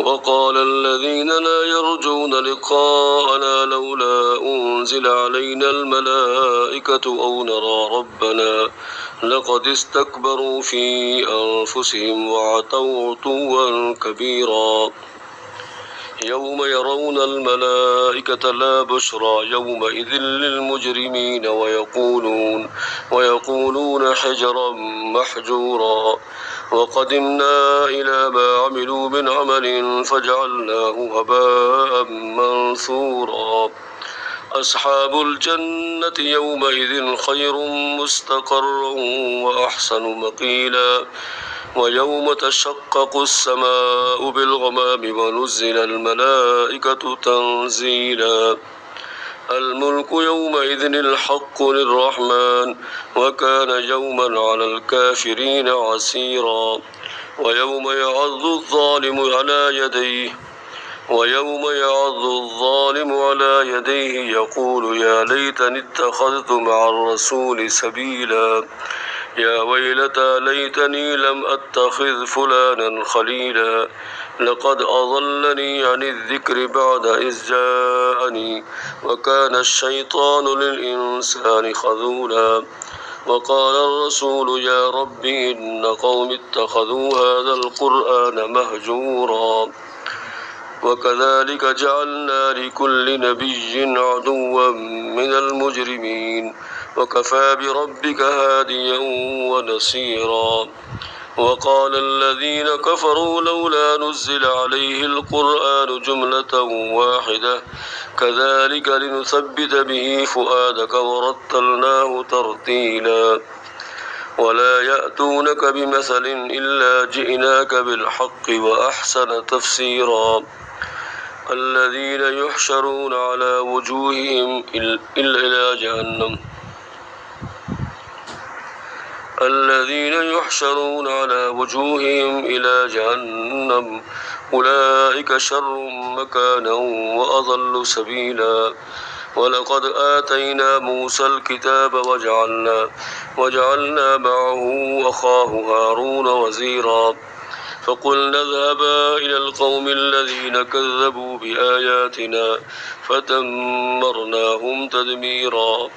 وقال الذين لا يرجون لقاءنا لولا أنزل علينا الملائكة أو نرى ربنا لقد استكبروا في أنفسهم وعتوا عتوا كبيرا يوم يرون الملائكة لا بشرى يومئذ للمجرمين ويقولون حجرا محجورا وقدمنا إلى ما عملوا من عمل فجعلناه هباء منثورا أصحاب الجنة يومئذ خير مستقرا وأحسن مقيلا ويوم تشقق السماء بالغمام ونزل الملائكة تنزيلا الملك يومئذ الحق للرحمن وكان يوما على الكافرين عسيرا ويوم يعض الظالم على يديه يقول يا ليتني اتخذت مع الرسول سبيلا يا ويلتى ليتني لم أتخذ فلانا خليلا لقد أضلني عن الذكر بعد إذ جاءني وكان الشيطان للإنسان خذولا وقال الرسول يا رب إن قوم اتخذوا هذا القرآن مهجورا وكذلك جعلنا لكل نبي عدوا من المجرمين وكفى بربك هاديا ونصيرا وقال الذين كفروا لولا نزل عليه القرآن جملة واحدة كذلك لنثبت به فؤادك ورتلناه ترتيلا ولا يأتونك بمثل إلا جئناك بالحق وأحسن تفسيرا الذين يحشرون على وجوههم إلى جهنم أولئك شر مكانا وأضل سبيلا ولقد آتينا موسى الكتاب وجعلنا معه أخاه هارون وزيرا فقلنا اذهبا إلى القوم الذين كذبوا بآياتنا فدمرناهم تدميرا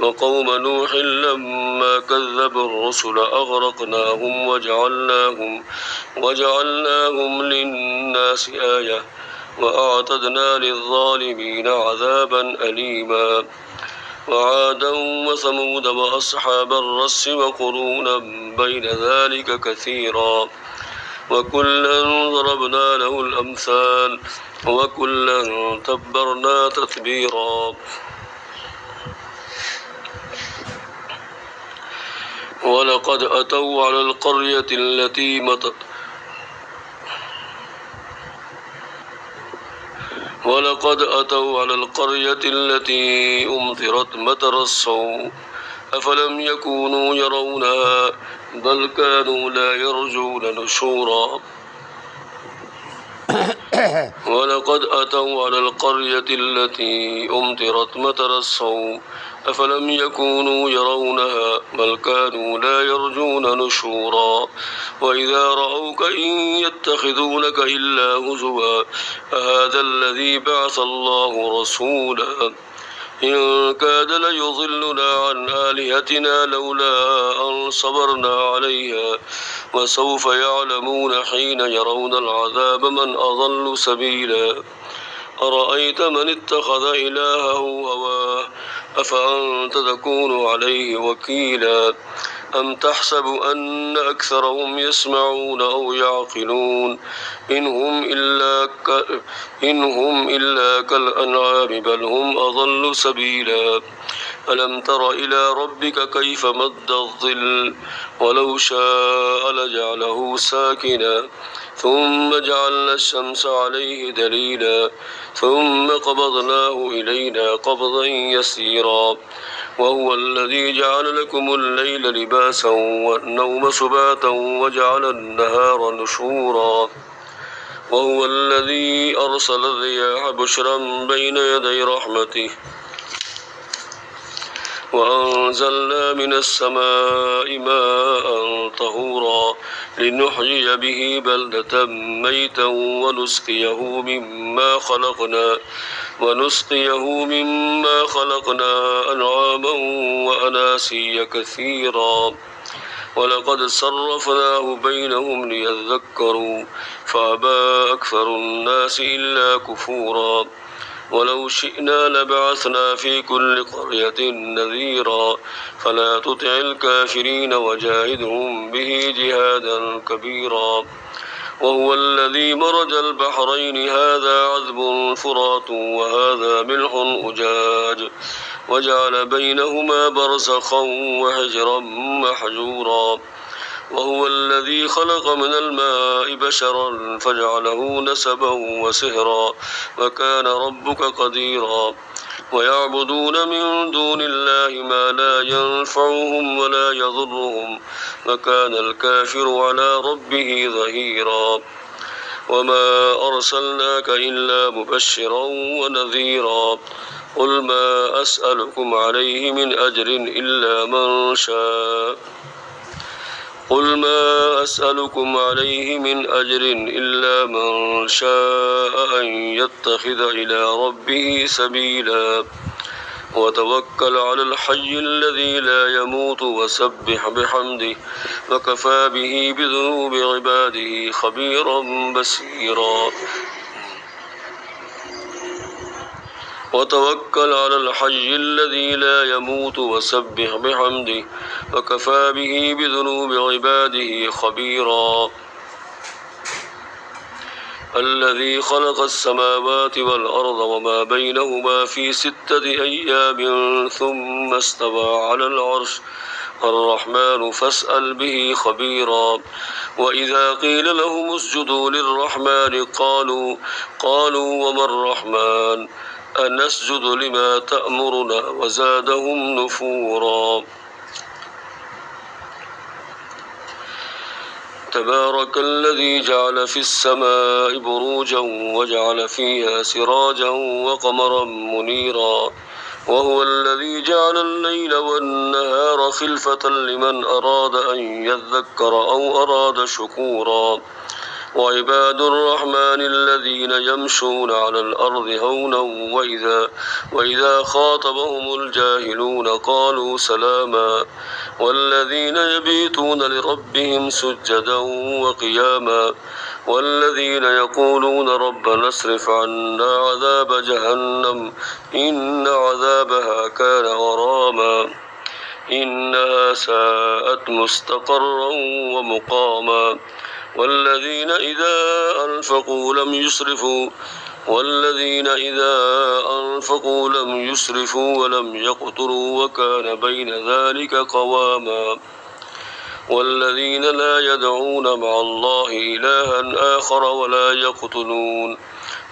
وقوم نوح لما كذبوا الرسل أغرقناهم وجعلناهم للناس آية وأعتدنا للظالمين عذابا أليما وعادا وثمود وأصحاب الرس وقرونا بين ذلك كثيرا وكلا ضربنا له الأمثال وكلا تبرنا تتبيرا ولقد أتوا على القرية التي أمطرت مطر السوء أفلم يكونوا يرونها بل كانوا لا يرجون نشورا ولقد أتوا على القرية التي أمطرت مطر السوء أفلم يكونوا يرونها بل كانوا لا يرجون نشورا وإذا رأوك إن يتخذونك إلا هزوا أهذا الذي بعث الله رسولا إن كاد ليضلنا عن آلهتنا لولا أن صبرنا عليها وسوف يعلمون حين يرون العذاب من أضل سبيلا أرأيت من اتخذ إلهه هواه أفأنت تكون عليه وكيلا أم تحسب أن أكثرهم يسمعون أو يعقلون إن هم إلا كالأنعام بل هم أضل سبيلا ألم تر إلى ربك كيف مد الظل ولو شاء لجعله ساكنا ثم جعلنا الشمس عليه دليلا ثم قبضناه إلينا قبضا يسيرا وهو الذي جعل لكم الليل لباسا والنوم سباتا وجعل النهار نشورا وهو الذي أرسل الرياح بشرا بين يدي رحمته وأنزلنا من السماء ماء طهورا لنحيي به بلدة ميتا ونسقيه مما خلقنا أنعاما وأناسيا كثيرا ولقد صرفناه بينهم ليذكروا فأبى أكثر الناس إلا كفورا ولو شئنا لبعثنا في كل قرية نذيرا فلا تطع الكافرين وجاهدهم به جهادا كبيرا وهو الذي مرج البحرين هذا عذب فرات وهذا ملح أجاج وجعل بينهما برزخا وحجرا محجورا وهو الذي خلق من الماء بشرا فجعله نسبا وسهرا وكان ربك قديرا ويعبدون من دون الله ما لا ينفعهم ولا يضرهم وكان الكافر على ربه ظهيرا وما أرسلناك إلا مبشرا ونذيرا قل ما أسألكم عليه من أجر إلا من شاء أن يتخذ إلى ربه سبيلا وتوكل على الحي الذي لا يموت وسبح بحمده وكفى به بذنوب عباده خبيرا بصيرا وتوكل على الحي الذي لا يموت وسبح بحمده وكفى به بذنوب عباده خبيرا الذي خلق السماوات والأرض وما بينهما في 6 أيام ثم استوى على العرش الرحمن فاسأل به خبيرا وإذا قيل لهم اسجدوا للرحمن قالوا وما الرحمن أنسجد لما تأمرنا وزادهم نفورا تبارك الذي جعل في السماء بروجا وجعل فيها سراجا وقمرا منيرا وهو الذي جعل الليل والنهار خلفة لمن أراد أن يذكر أو أراد شكورا وعباد الرحمن الذين يمشون على الأرض هونا وإذا خاطبهم الجاهلون قالوا سلاما والذين يبيتون لربهم سجدا وقياما والذين يقولون ربنا اصرف عنا عذاب جهنم إن عذابها كان غراما إنها ساءت مستقرا ومقاما والذين إذا أنفقوا لم يسرفوا ولم يقتروا وكان بين ذلك قواما والذين لا يدعون مع الله إلها آخر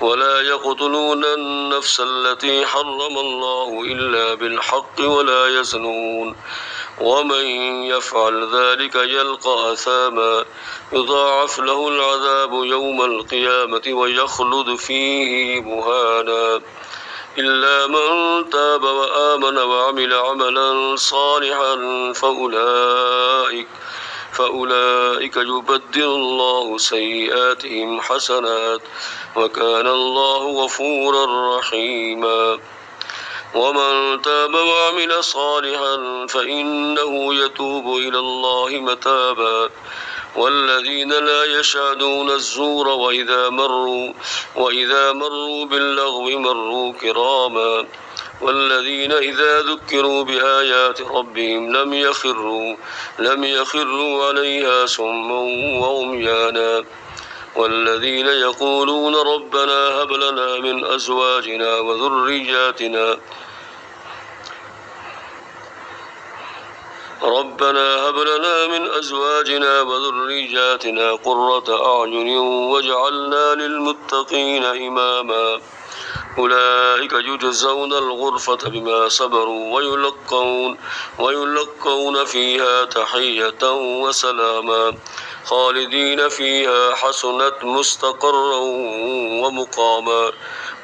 ولا يقتلون النفس التي حرم الله إلا بالحق ولا يزنون ومن يفعل ذلك يلقى أثاما يضاعف له العذاب يوم القيامة ويخلد فيه مهانا إلا من تاب وآمن وعمل عملا صالحا فأولئك يبدل الله سيئاتهم حسنات وكان الله غفورا رحيما ومن تاب وعمل صالحا فإنه يتوب إلى الله متابا والذين لا يشهدون الزور وإذا مروا باللغو مروا كراما والذين إذا ذكروا بآيات ربهم لم يخروا عليها صما وعميانا والذين يقولون ربنا هب لنا من أزواجنا وذرياتنا قرة أعين واجعلنا للمتقين إماما أولئك يجزون الغرفة بما صبروا ويلقون فيها تحية وسلاما خالدين فيها حسنت مستقرا ومقاما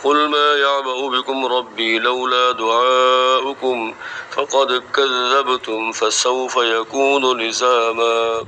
قل ما يعبأ بكم ربي لولا دعاؤكم فقد كذبتم فسوف يكون لزاما